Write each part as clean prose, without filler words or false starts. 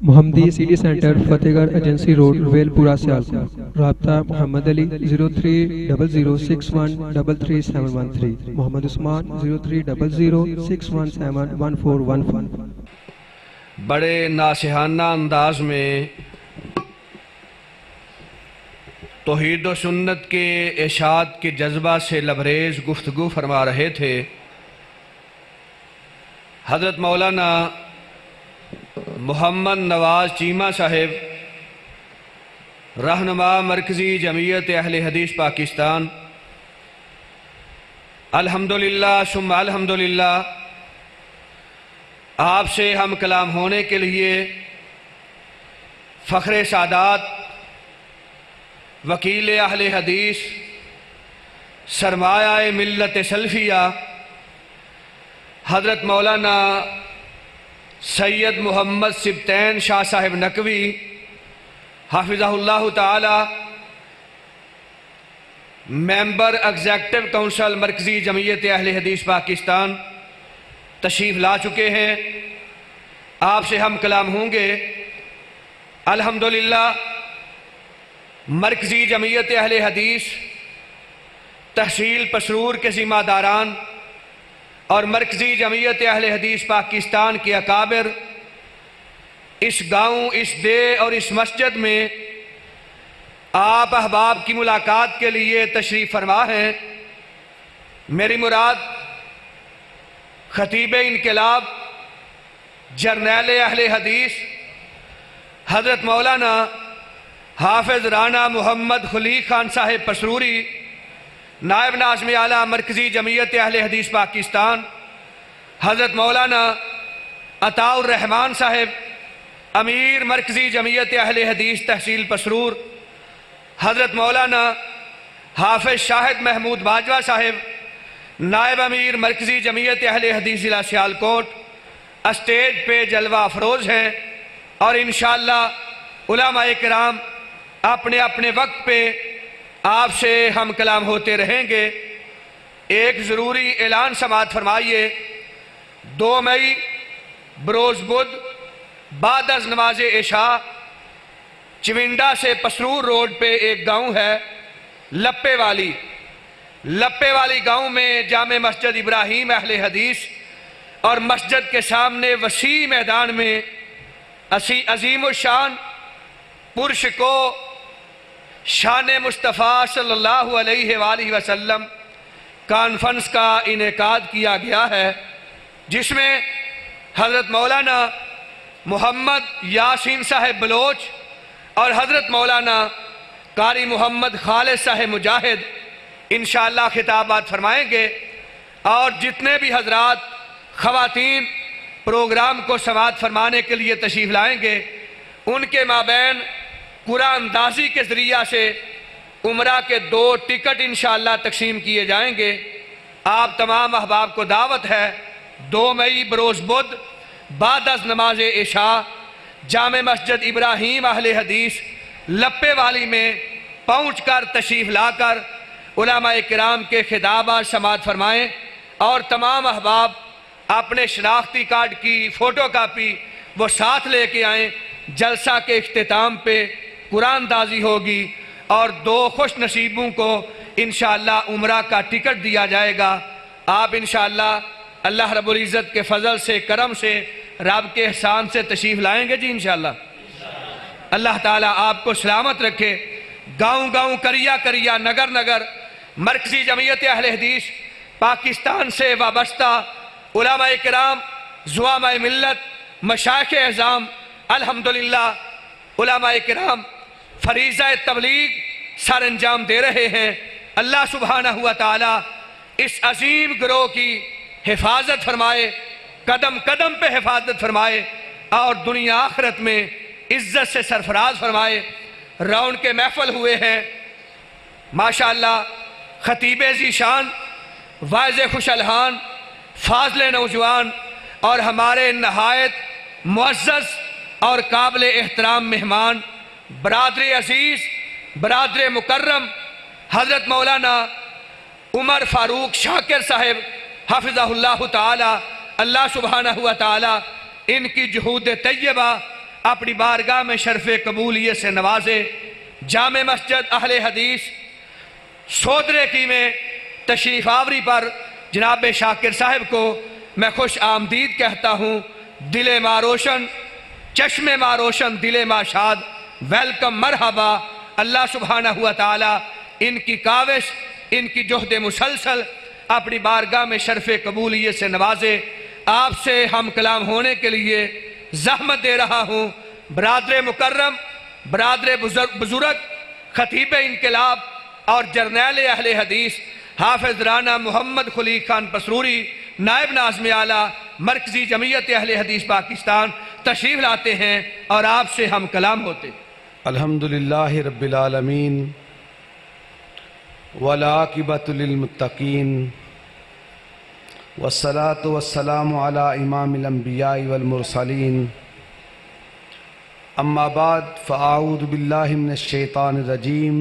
मोहम्मदी City Centre Fatehgarh Agency Road Welpura Sialkot. राब्ता मोहम्मद अली 030061337113, मोहम्मद उस्मान 030061711415। बड़े नासिहाना अंदाज में तौहीद व सुन्नत के इरशाद के जज्बा से लबरेज गुफ्तगू फरमा रहे थे हज़रत मौलाना मोहम्मद नवाज चीमा साहिब, रहनुमा मरकज़ी जमीयत अहले हदीस पाकिस्तान। अल्हम्दुलिल्लाह सुम्मा अल्हम्दुलिल्लाह, आपसे हम कलाम होने के लिए फ़ख्रे सादात, वकील अहले हदीस, सरमाया मिल्लत सल्फिया हज़रत मौलाना सैयद मोहम्मद सिब्तैन शाह साहिब नकवी हाफिज़हुल्लाह ताला, मेंबर एग्जेक्टिव काउंसिल मरकज़ी जमीयत अहले हदीस पाकिस्तान तशरीफ़ ला चुके हैं। आपसे हम कलाम होंगे। अल्हम्दुलिल्लाह, मरकज़ी जमीयत अहले हदीस तहसील पसरूर के ज़िम्मेदारान और मरकज़ी जमीयत अहले हदीस पाकिस्तान के अकाबिर इस गाँव, इस दे और इस मस्जिद में आप अहबाब की मुलाकात के लिए तशरीफ़ फरमा हैं। मेरी मुराद खतीब इनकलाब जर्नैल अहले हदीस हज़रत मौलाना हाफिज़ राना मोहम्मद खली खान साहिब पसरूरी, नायब नाज़िम आला मरकज़ी जमीयत अहले हदीस पाकिस्तान, हज़रत मौलाना अताउर रहमान साहिब, अमीर मरकज़ी जमीयत अहले हदीस तहसील पसरूर, हज़रत मौलाना हाफिज़ शाहिद महमूद बाजवा साहिब, नायब अमीर मरकज़ी जमीयत अहले हदीस ज़िला सियालकोट, स्टेज पे जलवा अफरोज़ हैं और इंशाअल्लाह उलमाए किराम अपने अपने वक्त पे आपसे हम कलाम होते रहेंगे। एक ज़रूरी ऐलान समाअत फरमाइए। 2 मई बरोज़ बुध बाद अज़ नमाज इशा चिविंडा से पसरूर रोड पे एक गांव है लप्पे वाली गांव में जामे मस्जिद इब्राहीम अहले हदीस और मस्जिद के सामने वसी मैदान में अजीम शान पुरुष को शान मुस्तफ़ा सल्लल्लाहु अलैहि वसल्लम कॉन्फ्रेंस का इनेकाद किया गया है, जिसमें हज़रत मौलाना मोहम्मद यासीन साहिब बलोच और हज़रत मौलाना कारी मोहम्मद खालिद साहिब मुजाहिद इंशाअल्लाह खिताबात फरमाएंगे और जितने भी हजरात ख़वातीन प्रोग्राम को समाअत फरमाने के लिए तशरीफ़ लाएंगे उनके माबैन कुरान अंदाज़ी के ज़रिया से उम्रा के 2 टिकट इंशाअल्लाह तकसीम किए जाएंगे। आप तमाम अहबाब को दावत है। 2 मई बरोज़ बुध बाद अज़ नमाज इशा जामे मस्जिद इब्राहीम अहले हदीस लप्पे वाली में पहुँच कर तशरीफ़ लाकर उलमाए किराम के खिताबात समाअत फरमाएँ और तमाम अहबाब अपने शनाख्ती कार्ड की फ़ोटो कापी वो साथ लेके आएँ। जलसा के इख्तिताम पे कुरान दाजी होगी और 2 खुश नसीबों को इंशाअल्लाह उम्रा का टिकट दिया जाएगा। आप इंशाअल्लाह अल्लाह रब्बुल इज़्ज़त के फ़ज़ल से, करम से, रब के एहसान से तशरीफ़ लाएंगे जी इंशाअल्लाह। अल्लाह ताला आपको सलामत रखे। गाँव गाँव, करिया करिया, नगर नगर मरकज़ी जमीयत अहले हदीस पाकिस्तान से वाबस्ता उलमाए किराम, ज़ुआमाए मिल्लत, मशाइख़ एज़ाम, अल्हम्दुलिल्लाह उलमाए किराम फरीज़ा तबलीग सर अंजाम दे रहे हैं। अल्लाह सुब्हानहु व तआला इस अजीम गिरोह की हिफाजत फरमाए, कदम कदम पे हिफाजत फरमाए और दुनिया आखिरत में इज्जत से सरफराज फरमाए। रौन के महफल हुए हैं माशाअल्लाह। खतीब ज़ीशान, वाइज़ खुशलहान, फाज़िल नौजवान और हमारे नहायत मुअज़्ज़ज़ और काबिल एहतराम मेहमान बरादर अजीज़, बरादर मुकर्रम हज़रत मौलाना उमर फ़ारूक शाकिर साहिब हाफिज़हुल्लाह ताला, अल्लाह सुब्हानहु व ताला इनकी जुहूद तैयबा अपनी बारगाह में शर्फ कबूलियत से नवाजे। जामे मस्जिद अहले हदीस सोदरे की में तशरीफ़ आवरी पर जनाब शाकिर साहब को मैं खुश आमदीद कहता हूँ। दिले मारोशन, चश्मे मारोशन, दिले माशाद, वेलकम, मरहबा। अल्लाह सुब्हानहू व तआला इनकी काविश, इनकी जोहद मुसलसल अपनी बारगाह में शर्फ कबूलियत से नवाजे। आपसे हम कलाम होने के लिए ज़हमत दे रहा हूँ। बरादर मुकर्रम, बरादर बुजुर्ग, खतीब इनकलाब और जर्नैल अहले हदीस हाफिज राना मोहम्मद खुली खान पसरूरी, नायब नाज़िम आला मरकज़ी जमीयत अहले हदीस पाकिस्तान तशरीफ़ लाते हैं और आपसे हम कलाम होते हैं। अल्हम्दुलिल्लाहि रब्बिल आलमीन वल आक़िबतु लिल मुत्तक़ीन वस्सलातु वस्सलामु अला इमामिल अंबियाइ वल मुरसलीन। अम्मा बाद फ़अऊज़ु बिल्लाहि मिनश शैतानिर रजीम।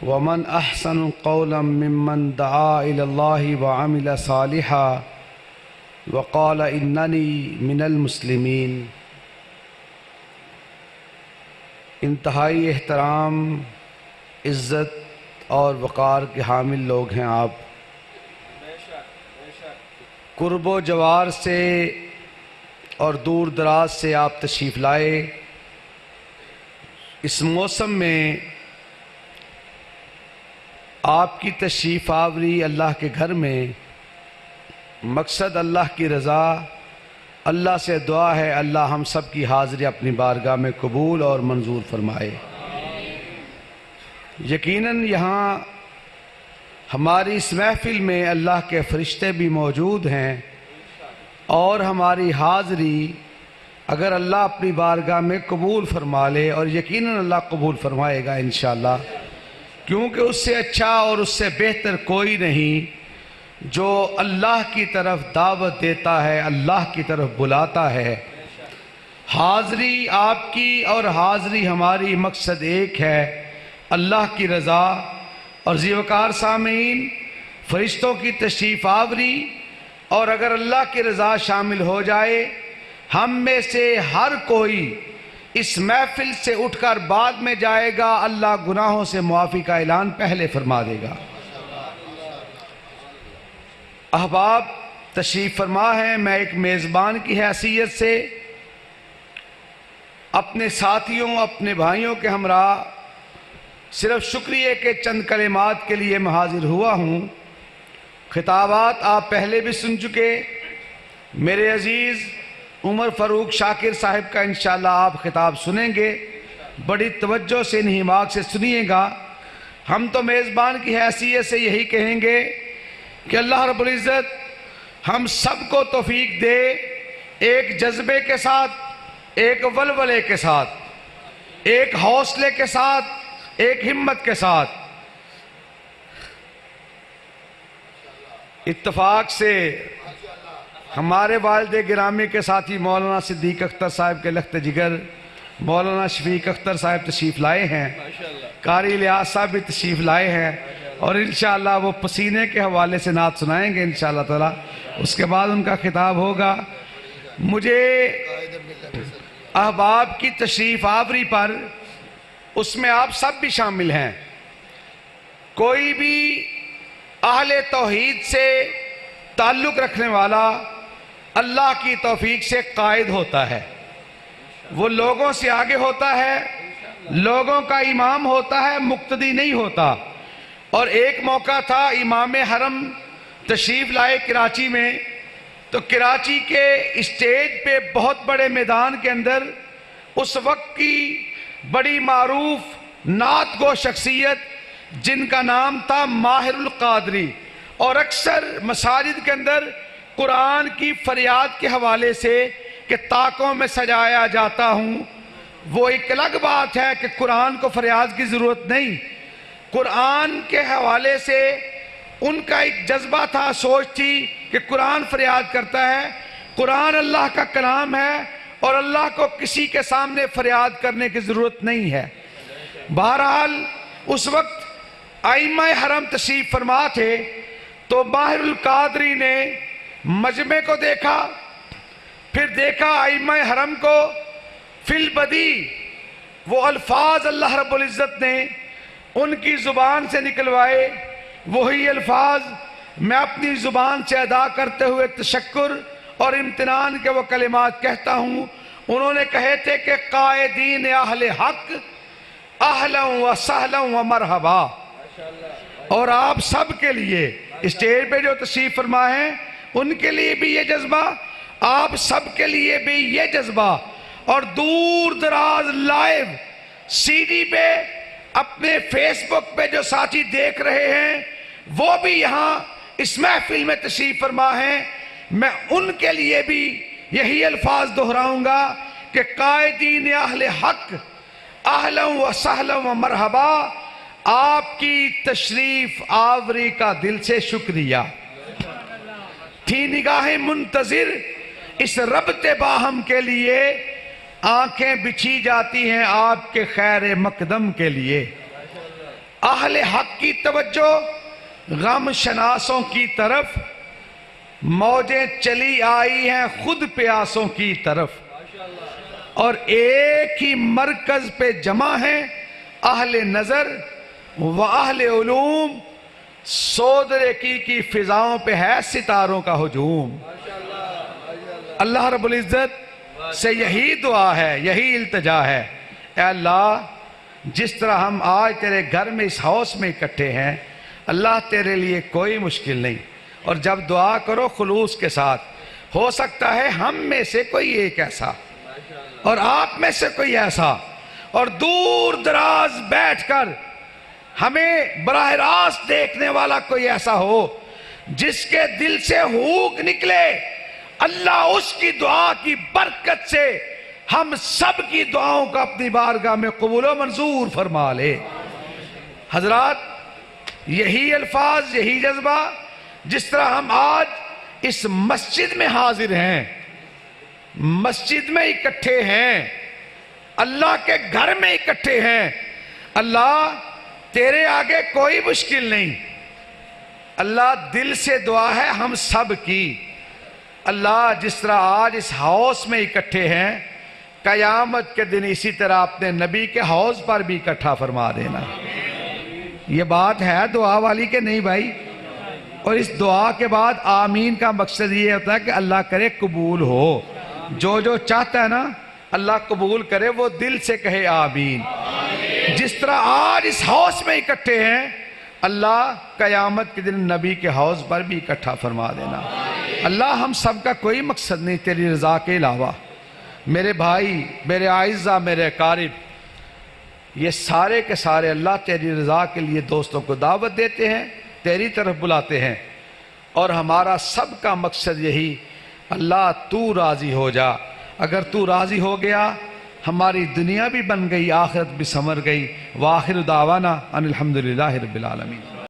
वमन अहसनु क़ौलन मिम्मन दआ इलल्लाहि व अमिल सालिहा व क़ाल इन्ननी मिनल मुस्लिमीन। इंतहाई एहतराम, इज़्ज़त और वक़ार के हामिल लोग हैं आप। कुर्बो जवार से और दूर दराज से आप तशरीफ़ लाए। इस मौसम में आपकी तशरीफ़ आवरी अल्लाह के घर में, मकसद अल्लाह की रज़ा। अल्लाह से दुआ है अल्लाह हम सब की हाज़िरी अपनी बारगाह में कबूल और मंजूर फरमाए। यकीनन यहाँ हमारी इस महफ़िल में अल्लाह के फ़रिश्ते भी मौजूद हैं और हमारी हाज़िरी अगर अल्लाह अपनी बारगाह में कबूल फरमा ले, और यकीनन अल्लाह कबूल फरमाएगा इंशाअल्लाह, क्योंकि उससे अच्छा और उससे बेहतर कोई नहीं जो अल्लाह की तरफ दावत देता है, अल्लाह की तरफ बुलाता है। हाज़िरी आपकी और हाज़िरी हमारी मकसद एक है, अल्लाह की रज़ा। और ज़ीवकार सामीन, फ़रिश्तों की तशरीफ़ आवरी और अगर अल्लाह की रज़ा शामिल हो जाए, हम में से हर कोई इस महफ़िल से उठकर बाद में जाएगा, अल्लाह गुनाहों से मुआफ़ी का ऐलान पहले फरमा देगा। अहबाब तशरीफ़ फरमा है, मैं एक मेज़बान की हैसियत से अपने साथियों, अपने भाइयों के हमरा सिर्फ शुक्रिया के चंद कलिमात के लिए मैं हाजिर हुआ हूँ। खिताबात आप पहले भी सुन चुके। मेरे अजीज़ उमर फ़ारूक शाकिर साहब का इंशाअल्लाह आप खिताब सुनेंगे, बड़ी तवज्जो से निहिमाक से सुनिएगा। हम तो मेज़बान की हैसियत से यही कहेंगे कि अल्लाह रब्बुल इज़्ज़त हम सबको तौफीक दे, एक जज्बे के साथ, एक वलवले के साथ, एक हौसले के साथ, एक हिम्मत के साथ। इत्तफाक से हमारे वालिद गिरामी के साथी मौलाना सिद्दीक अख्तर साहब के लख्त जिगर मौलाना शफीक अख्तर साहब तशरीफ़ लाए हैं, कारी इलियास साहब भी तशरीफ़ लाए हैं और इंशाअल्लाह वो पसीने के हवाले से नात सुनाएंगे इंशाअल्लाह ताला। उसके बाद उनका खिताब होगा। मुझे अहबाब की तशरीफ़ आवरी पर, उसमें आप सब भी शामिल हैं, कोई भी अहले तौहीद से ताल्लुक़ रखने वाला अल्लाह की तौफीक से कायद होता है। वो लोगों से आगे होता है, लोगों का इमाम होता है, मुक्तदी नहीं होता। और एक मौका था, इमाम हरम तशरीफ़ लाए कराची में, तो कराची के स्टेज पे बहुत बड़े मैदान के अंदर उस वक्त की बड़ी मारूफ नात गो शख्सियत जिनका नाम था माहिरुल कादरी, और अक्सर मसाजिद के अंदर कुरान की फरियाद के हवाले से कि ताकों में सजाया जाता हूँ। वो एक अलग बात है कि कुरान को फरियाद की ज़रूरत नहीं, कुरान के हवाले से उनका एक जज्बा था, सोच थी कि कुरान फरियाद करता है, कुरान अल्लाह का कलाम है और अल्लाह को किसी के सामने फरियाद करने की ज़रूरत नहीं है। बहरहाल उस वक्त आइम्मा हरम तशरीफ़ फरमा थे, तो माहिरुल कादरी ने मजमे को देखा, फिर देखा आइम्मा हरम को, फिल बदी, वो अल्फाज अल्लाह रब्बुल इज़्ज़त ने उनकी ज़ुबान से निकलवाए, वही अल्फाज मैं अपनी ज़ुबान से अदा करते हुए तशक्कुर और इम्तिनान के वो कलिमात कहता हूँ। उन्होंने कहे थे कि कायदीन अहले हक अहलन व सहलन व मरहबा। और आप सब के लिए स्टेज पे जो तशरीफ फरमा है उनके लिए भी ये जज्बा, आप सब के लिए भी ये जज्बा, और दूर दराज लाइव सीडी पे अपने फेसबुक पे जो साथी देख रहे हैं वो भी यहाँ इस महफिल में तशरीफ फरमा है। मैं उनके लिए भी यही अल्फाज दोहराऊंगा कि कायदीन अहले हक अहलन व सहलन व मरहबा, आपकी तशरीफ आवरी का दिल से शुक्रिया। थी निगाहें मुंतजिर इस रब्ते बाहम के लिए, आंखें बिछी जाती हैं आपके खैर मकदम के लिए। अहले हक की तवज्जो गम शनासों की तरफ, मौजें चली आई हैं खुद प्यासों की तरफ, और एक ही मरकज पे जमा है अहले नजर व अहले उलूम, सोदरे की फिजाओं पे है सितारों का हुजूम। अल्लाह रब्बुल इज़्ज़त से यही दुआ है, यही इल्तिजा है, ऐ अल्लाह जिस तरह हम आज तेरे घर में इस हाउस में इकट्ठे हैं, अल्लाह तेरे लिए कोई मुश्किल नहीं। और जब दुआ करो खुलूस के साथ, हो सकता है हम में से कोई एक ऐसा और आप में से कोई ऐसा, और दूर दराज बैठकर हमें बराह रास्त देखने वाला कोई ऐसा हो जिसके दिल से हूक निकले, अल्लाह उसकी दुआ की बरकत से हम सब की दुआओं का अपनी बारगाह में कबूल व मंजूर फरमा ले। हजरात, यही अल्फाज, यही जज्बा, जिस तरह हम आज इस मस्जिद में हाजिर हैं, मस्जिद में इकट्ठे हैं, अल्लाह के घर में इकट्ठे हैं, अल्लाह तेरे आगे कोई मुश्किल नहीं। अल्लाह दिल से दुआ है हम सब की, अल्लाह जिस तरह आज इस हाउस में इकट्ठे हैं, कयामत के दिन इसी तरह अपने नबी के हाउस पर भी इकट्ठा फरमा देना। ये बात है दुआ वाली के नहीं भाई? और इस दुआ के बाद आमीन का मकसद ये होता है कि अल्लाह करे कबूल हो, जो जो चाहता है ना अल्लाह कबूल करे, वो दिल से कहे आमीन। जिस तरह आज इस हाउस में इकट्ठे हैं, अल्लाह कयामत के दिन नबी के हाउस पर भी इकट्ठा फरमा देना। अल्लाह हम सब का कोई मकसद नहीं तेरी रज़ा के अलावा। मेरे भाई, मेरे आइज़ा, मेरे कारिब, ये सारे के सारे अल्लाह तेरी रज़ा के लिए दोस्तों को दावत देते हैं, तेरी तरफ बुलाते हैं, और हमारा सब का मकसद यही, अल्लाह तू राज़ी हो जा। अगर तू राज़ी हो गया, हमारी दुनिया भी बन गई, आखिरत भी संवर गई। वाखिर दावाना अनिल हम्दुलिल्लाहि रब्बिल आलमीन।